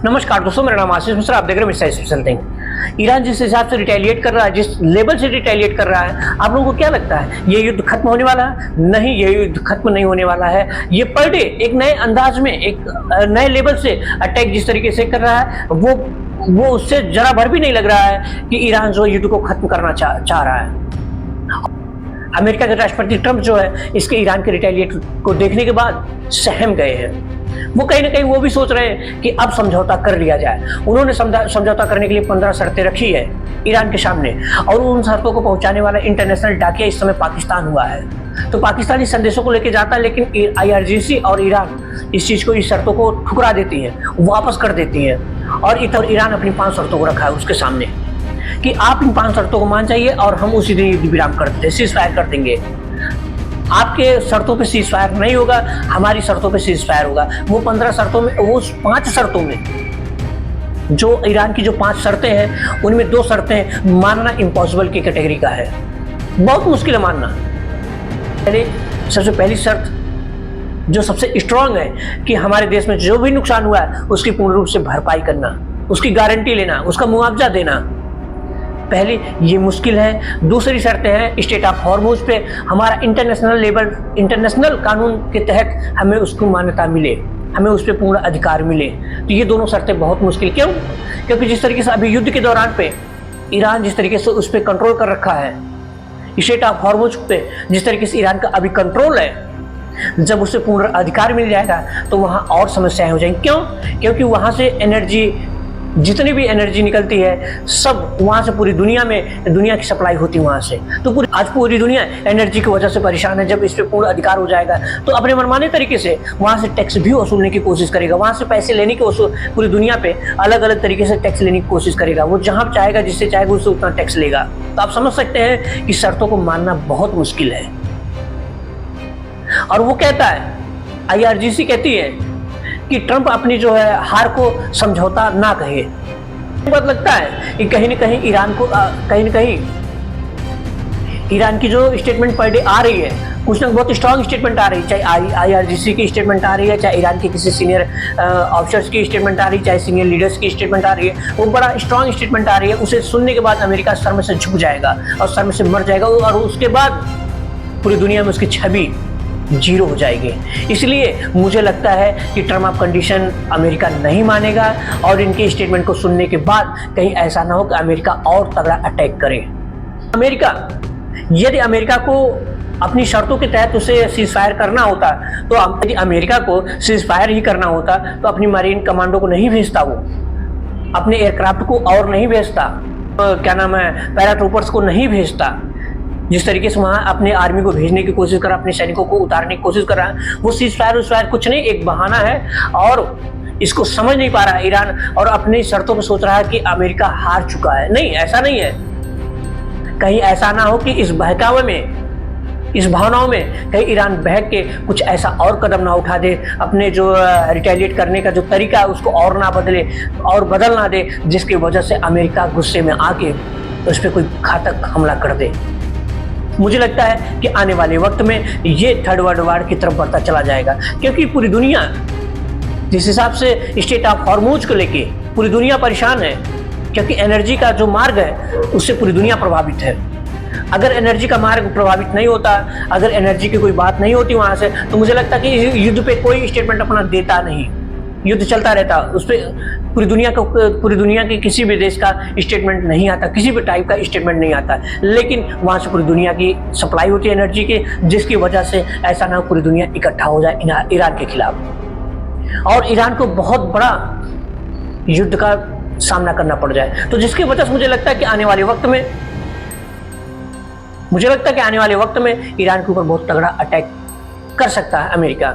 नमस्कार दोस्तों, मेरा नाम आशीष मिश्रा। आप देख रहे हैं मिश्रा स्पेशल थिंग। ईरान जिस हिसाब से रिटेलिएट कर रहा है, जिस लेवल से रिटेलिएट कर रहा है, आप लोगों को क्या लगता है ये युद्ध खत्म होने वाला है? नहीं, ये युद्ध खत्म नहीं होने वाला है। ये पर डे एक नए अंदाज में, एक नए लेवल से अटैक जिस तरीके से कर रहा है, वो उससे जरा भर भी नहीं लग रहा है कि ईरान जो युद्ध को खत्म करना चाह रहा है। अमेरिका के राष्ट्रपति ट्रंप जो है, इसके ईरान के रिटेलिएट को देखने के बाद सहम गए हैं। वो कहीं ना कहीं वो भी सोच रहे हैं कि अब समझौता कर लिया जाए। उन्होंने समझौता करने के लिए 15 शर्तें रखी है ईरान के सामने, और उन शर्तों को पहुंचाने वाला इंटरनेशनल डाकिया इस समय पाकिस्तान हुआ है। तो पाकिस्तानी संदेशों को लेकर जाता है, लेकिन IRGC और ईरान इस चीज को, इस शर्तों को ठुकरा देती है, वापस कर देती है। और ईरान अपनी 5 शर्तों को रखा है उसके सामने कि आप इन 5 शर्तों को मान जाइए और हम उसी दिन युद्ध विराम कर देंगे, सीज फायर कर देंगे। आपके शर्तों पे सीज फायर नहीं होगा, हमारी शर्तों पे सीज फायर होगा। वो 15 शर्तों में, वो 5 शर्तों में, जो ईरान की जो 5 शर्तें हैं, उनमें 2 शर्तें मानना इम्पॉसिबल की कैटेगरी का है, बहुत मुश्किल है मानना। सबसे पहली शर्त जो सबसे स्ट्रांग है कि हमारे देश में जो भी नुकसान हुआ है उसकी पूर्ण रूप से भरपाई करना, उसकी गारंटी लेना, उसका मुआवजा देना। पहली ये मुश्किल है। दूसरी शर्त है स्टेट ऑफ हॉर्मुज पे हमारा इंटरनेशनल कानून के तहत हमें उसको मान्यता मिले, हमें उस पर पूर्ण अधिकार मिले। तो ये दोनों शर्तें बहुत मुश्किल। क्यों? क्योंकि जिस तरीके से अभी युद्ध के दौरान पे ईरान जिस तरीके से उस पर कंट्रोल कर रखा है, स्टेट ऑफ हॉर्मुज पे जिस तरीके से ईरान का अभी कंट्रोल है, जब उससे पूर्ण अधिकार मिल जाएगा तो वहाँ और समस्याएं हो जाएंगी। क्यों? क्योंकि वहाँ से एनर्जी, जितनी भी एनर्जी निकलती है, सब वहाँ से पूरी दुनिया में, दुनिया की सप्लाई होती है वहाँ से। तो आज पूरी दुनिया एनर्जी की वजह से परेशान है। जब इस पे पूर्ण अधिकार हो जाएगा तो अपने मनमाने तरीके से वहाँ से टैक्स भी वसूलने की कोशिश करेगा, वहाँ से पैसे लेने की पूरी दुनिया पे अलग अलग तरीके से टैक्स लेने की कोशिश करेगा। वो जहाँ चाहेगा, जिससे चाहेगा उससे उतना टैक्स लेगा। तो आप समझ सकते हैं कि शर्तों को मानना बहुत मुश्किल है। और वो कहता है, IRGC कहती है कि ट्रंप अपनी जो है हार को समझौता ना कहे। बात लगता है कि कहीं न कहीं ईरान को, कहीं न कहीं ईरान की जो स्टेटमेंट पर डे आ रही है, कुछ ना बहुत स्ट्रांग स्टेटमेंट आ रही है, चाहे IRGC की स्टेटमेंट आ रही है, चाहे ईरान के किसी सीनियर ऑफिसर्स की स्टेटमेंट आ रही है, चाहे सीनियर लीडर्स की स्टेटमेंट आ रही है, वो बड़ा स्ट्रांग स्टेटमेंट आ रही है। उसे सुनने के बाद अमेरिका सर में से झुक जाएगा और सर में से मर जाएगा, और उसके बाद पूरी दुनिया में उसकी छवि 0 हो जाएगी। इसलिए मुझे लगता है कि टर्म ऑफ कंडीशन अमेरिका नहीं मानेगा, और इनके स्टेटमेंट को सुनने के बाद कहीं ऐसा ना हो कि अमेरिका और तगड़ा अटैक करे। यदि अमेरिका को अपनी शर्तों के तहत उसे सीज फायर करना होता, तो यदि अमेरिका को सीज फायर ही करना होता तो अपनी मरीन कमांडो को नहीं भेजता, वो अपने एयरक्राफ्ट को और नहीं भेजता, क्या नाम है, पैराट्रूपर्स को नहीं भेजता। जिस तरीके से वहाँ अपने आर्मी को भेजने की कोशिश कर रहा, अपने सैनिकों को उतारने की कोशिश कर रहा है, वो सीज फायर कुछ नहीं, एक बहाना है। और इसको समझ नहीं पा रहा है ईरान, और अपनी शर्तों में सोच रहा है कि अमेरिका हार चुका है। नहीं, ऐसा नहीं है। कहीं ऐसा ना हो कि इस बहकावे में, इस भावनाओं में कहीं ईरान बहक के कुछ ऐसा और कदम ना उठा दे, अपने जो रिटेलिएट करने का जो तरीका है उसको और ना बदले और बदल ना दे, जिसकी वजह से अमेरिका गुस्से में आके उस पर कोई घातक हमला कर दे। मुझे लगता है कि आने वाले वक्त में ये थर्ड वर्ल्ड वॉर की तरफ बढ़ता चला जाएगा, क्योंकि पूरी दुनिया जिस हिसाब से स्टेट ऑफ हॉर्मुज को लेके पूरी दुनिया परेशान है, क्योंकि एनर्जी का जो मार्ग है उससे पूरी दुनिया प्रभावित है। अगर एनर्जी का मार्ग प्रभावित नहीं होता, अगर एनर्जी की कोई बात नहीं होती वहां से, तो मुझे लगता है कि युद्ध पे कोई स्टेटमेंट अपना देता नहीं, युद्ध चलता रहता। उस पर पूरी दुनिया के किसी भी देश का स्टेटमेंट नहीं आता, किसी भी टाइप का स्टेटमेंट नहीं आता। लेकिन वहाँ से पूरी दुनिया की सप्लाई होती है एनर्जी की, जिसकी वजह से ऐसा ना पूरी दुनिया इकट्ठा हो जाए ईरान के खिलाफ, और ईरान को बहुत बड़ा युद्ध का सामना करना पड़ जाए। तो जिसकी वजह से मुझे लगता है कि आने वाले वक्त में ईरान के ऊपर बहुत तगड़ा अटैक कर सकता है अमेरिका।